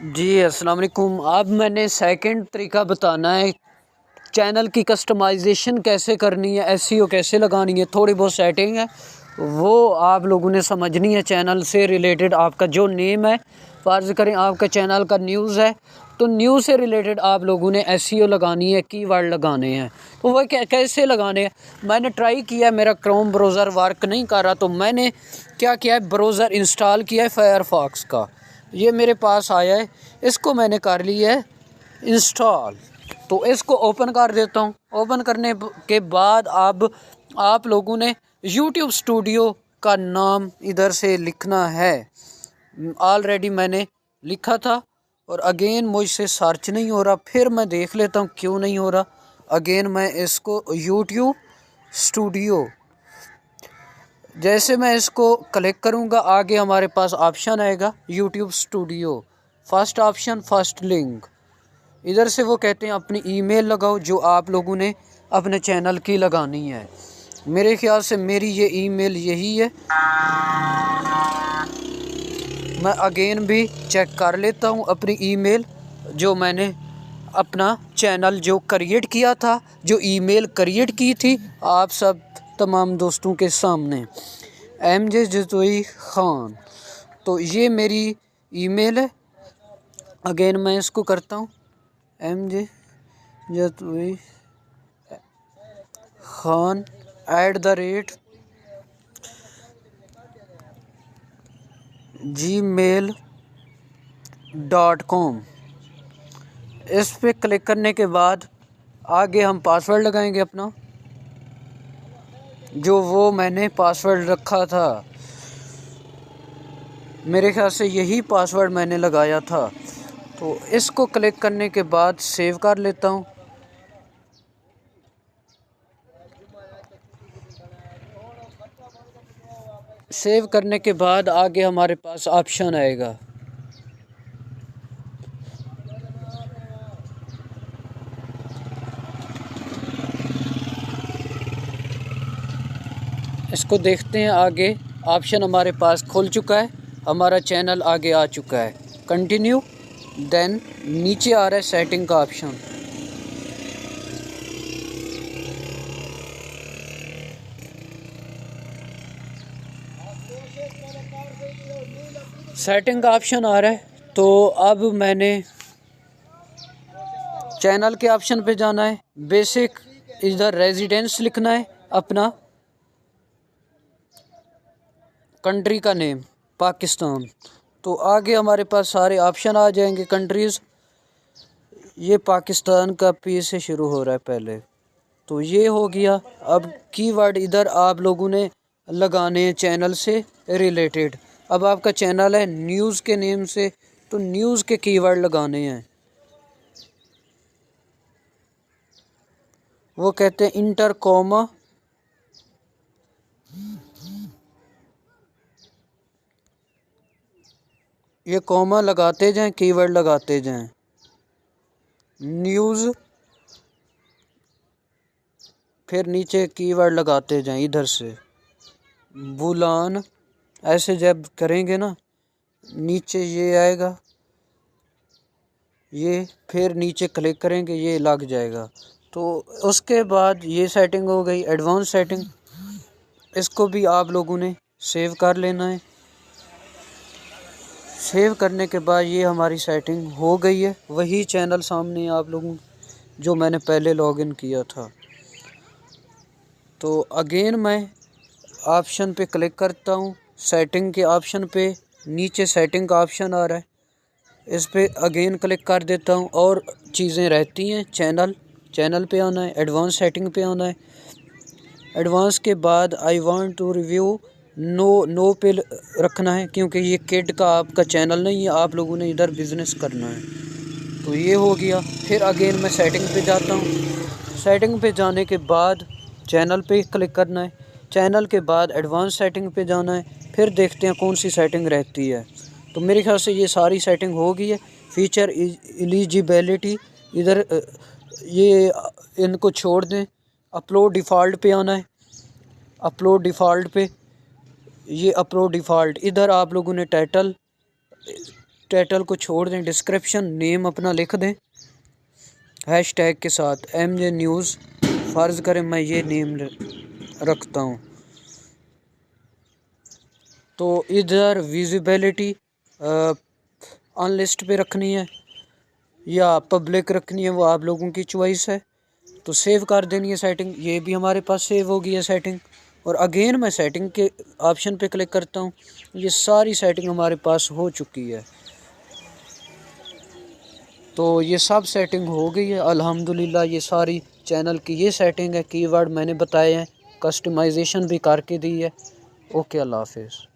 जी अस्सलाम वालेकुम। अब मैंने सेकंड तरीका बताना है चैनल की कस्टमाइजेशन कैसे करनी है, एसईओ कैसे लगानी है। थोड़ी बहुत सेटिंग है वो आप लोगों ने समझनी है। चैनल से रिलेटेड आपका जो नेम है, फ़र्ज़ करें आपका चैनल का न्यूज़ है तो न्यूज़ से रिलेटेड आप लोगों ने एसईओ लगानी है, कीवर्ड लगाने हैं। तो वह कैसे लगाने हैं, मैंने ट्राई किया, मेरा क्रोम ब्राउज़र वर्क नहीं कर रहा तो मैंने क्या किया है, ब्राउज़र इंस्टॉल किया है फायरफॉक्स का। ये मेरे पास आया है, इसको मैंने कर लिया है इंस्टॉल। तो इसको ओपन कर देता हूँ। ओपन करने के बाद अब आप लोगों ने यूट्यूब स्टूडियो का नाम इधर से लिखना है। ऑलरेडी मैंने लिखा था और अगेन मुझसे सर्च नहीं हो रहा। फिर मैं देख लेता हूँ क्यों नहीं हो रहा। अगेन मैं इसको यूट्यूब स्टूडियो, जैसे मैं इसको क्लिक करूँगा आगे हमारे पास ऑप्शन आएगा YouTube studio. First option, first link. इधर से वो कहते हैं अपनी ईमेल लगाओ जो आप लोगों ने अपने चैनल की लगानी है। मेरे ख्याल से मेरी ये ईमेल यही है। मैं अगेन भी चेक कर लेता हूँ अपनी ईमेल, जो मैंने अपना चैनल जो क्रिएट किया था, जो ईमेल क्रिएट की थी आप सब तमाम दोस्तों के सामने, MJ जतोई ख़ान। तो ये मेरी ईमेल है। अगेन मैं इसको करता हूँ MJ जतोई ख़ान @gmail.com। इस पे क्लिक करने के बाद आगे हम पासवर्ड लगाएंगे अपना, जो वो मैंने पासवर्ड रखा था। मेरे ख्याल से यही पासवर्ड मैंने लगाया था। तो इसको क्लिक करने के बाद सेव कर लेता हूँ। सेव करने के बाद आगे हमारे पास ऑप्शन आएगा। इसको देखते हैं, आगे ऑप्शन हमारे पास खुल चुका है, हमारा चैनल आगे आ चुका है। कंटिन्यू, देन नीचे आ रहा है सेटिंग का ऑप्शन। सेटिंग का ऑप्शन आ रहा है। तो अब मैंने चैनल के ऑप्शन पे जाना है। बेसिक, इधर रेजिडेंस लिखना है अपना, कंट्री का नेम पाकिस्तान। तो आगे हमारे पास सारे ऑप्शन आ जाएंगे कंट्रीज़। ये पाकिस्तान का P से शुरू हो रहा है पहले, तो ये हो गया। अब कीवर्ड इधर आप लोगों ने लगाने हैं चैनल से रिलेटेड। अब आपका चैनल है न्यूज़ के नेम से, तो न्यूज़ के कीवर्ड लगाने हैं। वो कहते हैं इंटर कॉमा, ये कॉमा लगाते जाएं, कीवर्ड लगाते जाएं। न्यूज़, फिर नीचे कीवर्ड लगाते जाएं इधर से। बुलान, ऐसे जब करेंगे ना नीचे ये आएगा, ये फिर नीचे क्लिक करेंगे ये लग जाएगा। तो उसके बाद ये सेटिंग हो गई एडवांस सेटिंग। इसको भी आप लोगों ने सेव कर लेना है। सेव करने के बाद ये हमारी सेटिंग हो गई है। वही चैनल सामने आप लोगों जो मैंने पहले लॉगिन किया था। तो अगेन मैं ऑप्शन पे क्लिक करता हूँ, सेटिंग के ऑप्शन पे। नीचे सेटिंग का ऑप्शन आ रहा है, इस पे अगेन क्लिक कर देता हूँ। और चीज़ें रहती हैं, चैनल पे आना है, एडवांस सेटिंग पे आना है। एडवांस के बाद आई वांट टू रिव्यू नो पे रखना है, क्योंकि ये किड का आपका चैनल नहीं है, आप लोगों ने इधर बिज़नेस करना है। तो ये हो गया। फिर अगेन मैं सेटिंग पे जाता हूँ। सेटिंग पे जाने के बाद चैनल पे क्लिक करना है। चैनल के बाद एडवांस सेटिंग पे जाना है। फिर देखते हैं कौन सी सेटिंग रहती है। तो मेरे ख्याल से ये सारी सेटिंग हो गई है। फीचर एलिजिबिलिटी, इधर ये इनको छोड़ दें। अपलोड डिफ़ॉल्ट पे आना है। अपलोड डिफ़ॉल्ट पे, ये अपलोड डिफ़ॉल्ट, इधर आप लोगों ने टाइटल को छोड़ दें, डिस्क्रिप्शन नेम अपना लिख दें हैशटैग के साथ MJ न्यूज़। फ़र्ज़ करें मैं ये नेम रखता हूँ, तो इधर विजिबिलिटी अनलिस्ट पे रखनी है या पब्लिक रखनी है, वो आप लोगों की चॉइस है। तो सेव कर देनी है सेटिंग, ये भी हमारे पास सेव हो गई है सेटिंग। और अगेन मैं सेटिंग के ऑप्शन पे क्लिक करता हूँ, ये सारी सेटिंग हमारे पास हो चुकी है। तो ये सब सेटिंग हो गई है अल्हम्दुलिल्लाह। ये सारी चैनल की ये सेटिंग है, कीवर्ड मैंने बताए हैं, कस्टमाइजेशन भी करके दी है। ओके, अल्लाह हाफिज़।